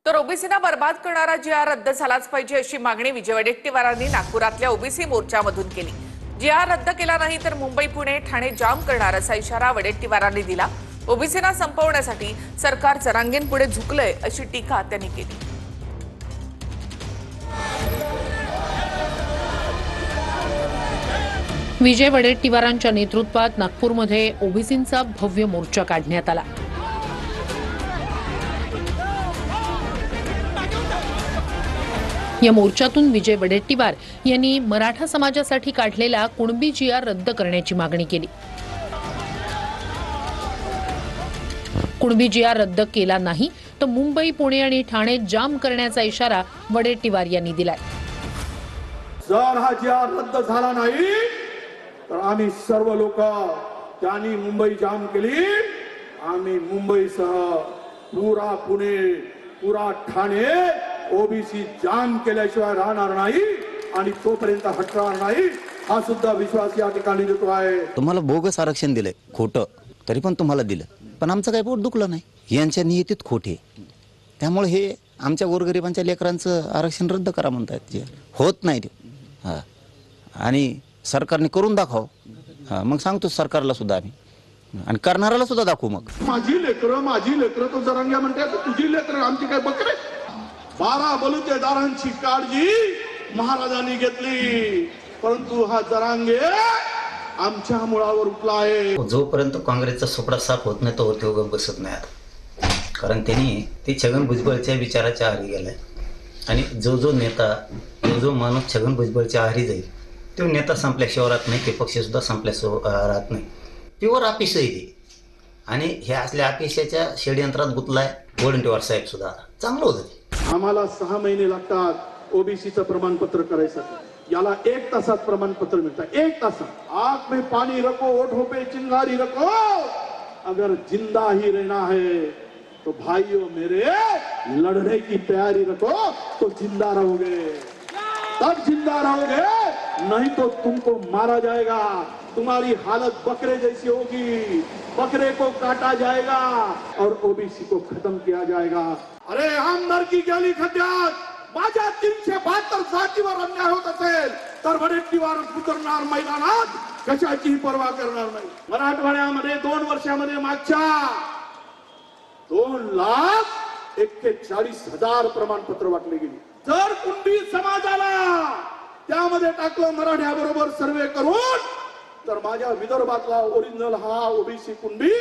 तर ओबीसीना बर्बाद करणारा जी.आर रद्द झालाच पाहिजे अशी मागणी विजय वडेट्टीवारांनी नागपुरातल्या ओबीसी मोर्चामधून केली। जी.आर रद्द केला नाही तर मुंबई पुणे ठाणे जाम करणार असा इशारा वडेट्टीवारांनी दिला। ओबीसीना संपवण्यासाठी सरकार जरांगेंपुढे झुकलंय अशी टीका त्यांनी केली। विजय वडेट्टीवारांच्या नेतृत्वात नागपूरमध्ये ओबीसींचा भव्य मोर्चा काढण्यात आला। या मोर्चातून विजय वडेट्टीवार यांनी मराठा समाजासाठी काढलेला कुणबी जी.आर रद्द करण्याची मागणी केली। कुणबी जी.आर रद्द केला नाही तर मुंबई पुणे आणि ठाणे जाम करण्याचा इशारा वडेट्टीवार यांनी दिलाय। जर हा जी.आर रद्द झाला नाही तर आम्ही सर्व लोक त्यांनी मुंबई जाम केली। आम्ही मुंबईसह पुरा पुणे पुरा ठाणे ओबीसी जाम केल्याशिवाय राहणार नाही आणि तोपर्यंत हटणार नाही हा सुद्धा विश्वास या ठिकाणी देतो आहे। तुम्हाला बोगस आरक्षण दिलंय खोटं तरी पण तुम्हाला दिलं, पण आमचं काही पोट दुखलं नाही। यांच्या नियतीत खोटे, त्यामुळे हे आमच्या गोरगरिबांच्या लेकरांचं आरक्षण रद्द करा म्हणतात। जे होत नाही ते हां, आणि सरकारने करून दाखव। हां, मग सांगतो सरकारला सुद्धा आम्ही आणि करणाऱ्याला सुद्धा दाखवू। मग माझी लेकरं तो जरांग्या म्हणते तुझी लेकरं आमची काय बकरे। 12 बलुतेदारांची काळजी महाराजांनी घेतली, परंतु हा जरांगे आमच्या मुळावर उठला आहे। जोपर्यंत काँग्रेसचा सुपडा साफ होत नाही तोवर तो गप बसत नाही आता, कारण त्यांनी ते छगन भुजबळच्या विचाराच्या आहारी गेलाय आणि जो नेता जो माणूस छगन भुजबळच्या आहारी जाईल तो नेता संपल्याशिवाय राहत नाही, ते पक्ष सुद्धा संपल्याशिवाय राहत नाही। प्युअर आपिस आहे ते, आणि हे असल्या आपिसाच्या षडयंत्रात गुतलाय वडेट्टीवार साहेब सुद्धा। चांगलं होतं। आम्हाला 6 महिने लागतात ओबीसीचं प्रमाणपत्र करायसाठी, याला 1 तासात प्रमाणपत्र मिळतं। 1 तासात। आंख में पानी रखो, होठों पे चिंगारी रखो, अगर जिंदा ही रहना है तो भाइयों मेरे लड़ने की तैयारी रखो, तो जिंदा रहोगे, तब जिंदा रहोगे, नहीं तो तुमको मारा जाएगा। तुम्हारी हालत बकरे जैसी होगी, बकरे को काटा जाएगा और ओबीसी को खत्म किया जाएगा। अरे आमदार की गेली खड्ड्यात माझ्या 372 जातीवर अन्याय होत असेल तर वडेट्टीवार उतरणार मैदानात, कशाची पर्वा करणार नाही। मराठवाड्यामध्ये 2 वर्षामध्ये मागच्या 2,41,000 प्रमाणपत्र वाटले गेली। जर कुणबी समाजाला त्यामध्ये टाकलं मराठ्याबरोबर सर्वे करून, तर माझ्या विदर्भातला ओरिजिनल हा ओबीसी कुणबी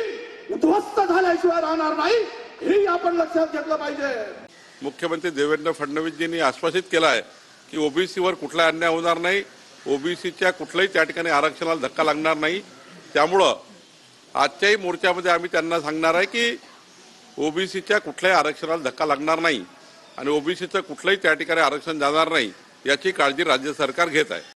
उद्ध्वस्त झाल्याशिवाय राहणार नाही, हे आपण लक्षात घेतलं पाहिजे। मुख्यमंत्री देवेंद्र फडणवीसजींनी आश्वासित केलं आहे की ओबीसीवर कुठला अन्याय होणार नाही, ओबीसीच्या कुठल्याही त्या ठिकाणी आरक्षणाला धक्का लागणार नाही। त्यामुळं आजच्याही मोर्चामध्ये आम्ही त्यांना सांगणार आहे की ओबीसीच्या कुठल्याही आरक्षणाला धक्का लागणार नाही आणि ओबीसीचं कुठलंही त्या ठिकाणी आरक्षण जाणार नाही, याची काळजी राज्य सरकार घेत आहे।